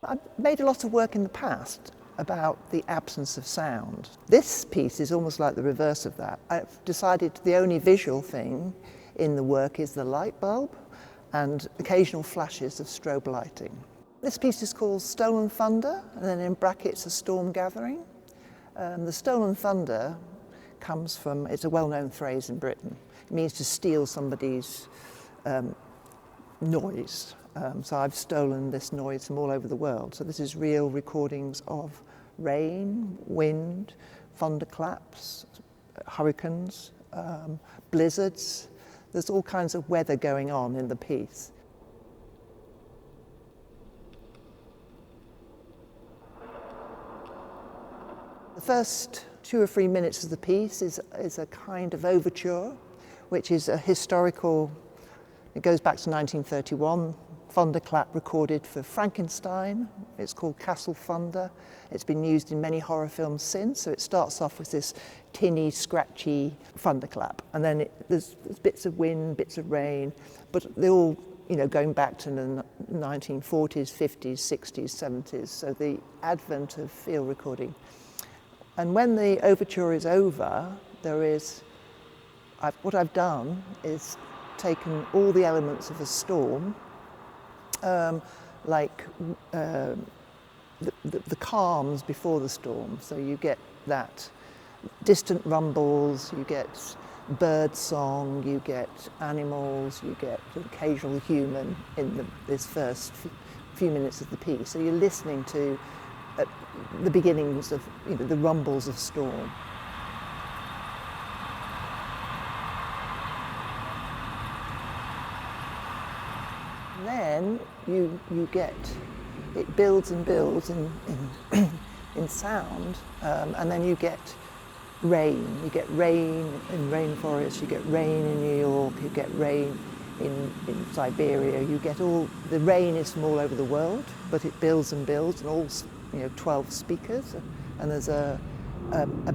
I've made a lot of work in the past about the absence of sound. This piece is almost like the reverse of that. I've decided the only visual thing in the work is the light bulb and occasional flashes of strobe lighting. This piece is called Stolen Thunder, and then in brackets a storm gathering. The stolen thunder comes from, it's a well-known phrase in Britain. It means to steal somebody's noise. So I've stolen this noise from all over the world. So this is real recordings of rain, wind, thunderclaps, hurricanes, blizzards. There's all kinds of weather going on in the piece. The first 2 or 3 minutes of the piece is a kind of overture, which is a historical, it goes back to 1931, thunderclap recorded for Frankenstein. It's called Castle Thunder. It's been used in many horror films since, so it starts off with this tinny, scratchy thunderclap, and then there's bits of wind, bits of rain, but they're all going back to the 1940s, 50s, 60s, 70s, so the advent of field recording. And when the overture is over, what I've done is taken all the elements of a storm, like the calms before the storm. So you get that distant rumbles, you get bird song, you get animals, you get an occasional human in this first few minutes of the piece. So you're listening to the beginnings of the rumbles of storm. And then you get, it builds and builds in sound, and then you get rain. You get rain in rainforests, you get rain in New York, you get rain in Siberia. You get the rain is from all over the world, but it builds and builds, and all 12 speakers, and there's a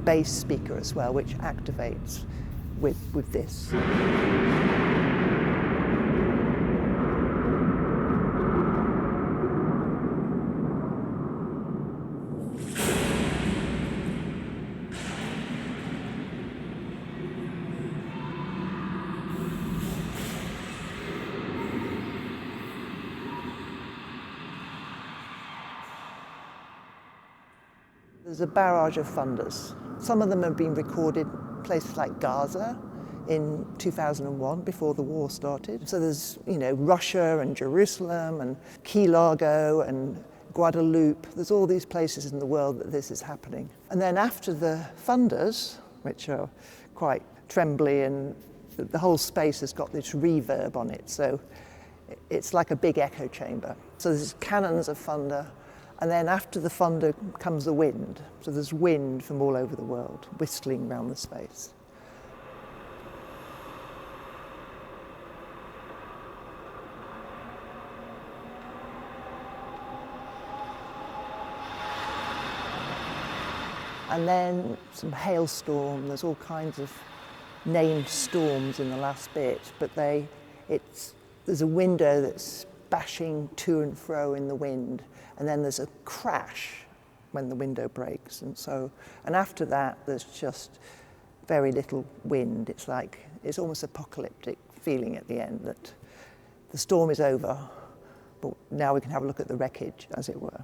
bass speaker as well, which activates with this. There's a barrage of thunders. Some of them have been recorded places like Gaza in 2001, before the war started. So there's, Russia and Jerusalem and Key Largo and Guadeloupe. There's all these places in the world that this is happening. And then after the thunders, which are quite trembly, and the whole space has got this reverb on it, so it's like a big echo chamber. So there's cannons of thunder. And then after the thunder comes the wind. So there's wind from all over the world, whistling around the space. And then some hailstorm. There's all kinds of named storms in the last bit, but there's a window that's bashing to and fro in the wind, and then there's a crash when the window breaks, and after that there's just very little wind. It's almost apocalyptic feeling at the end, that the storm is over, but now we can have a look at the wreckage, as it were.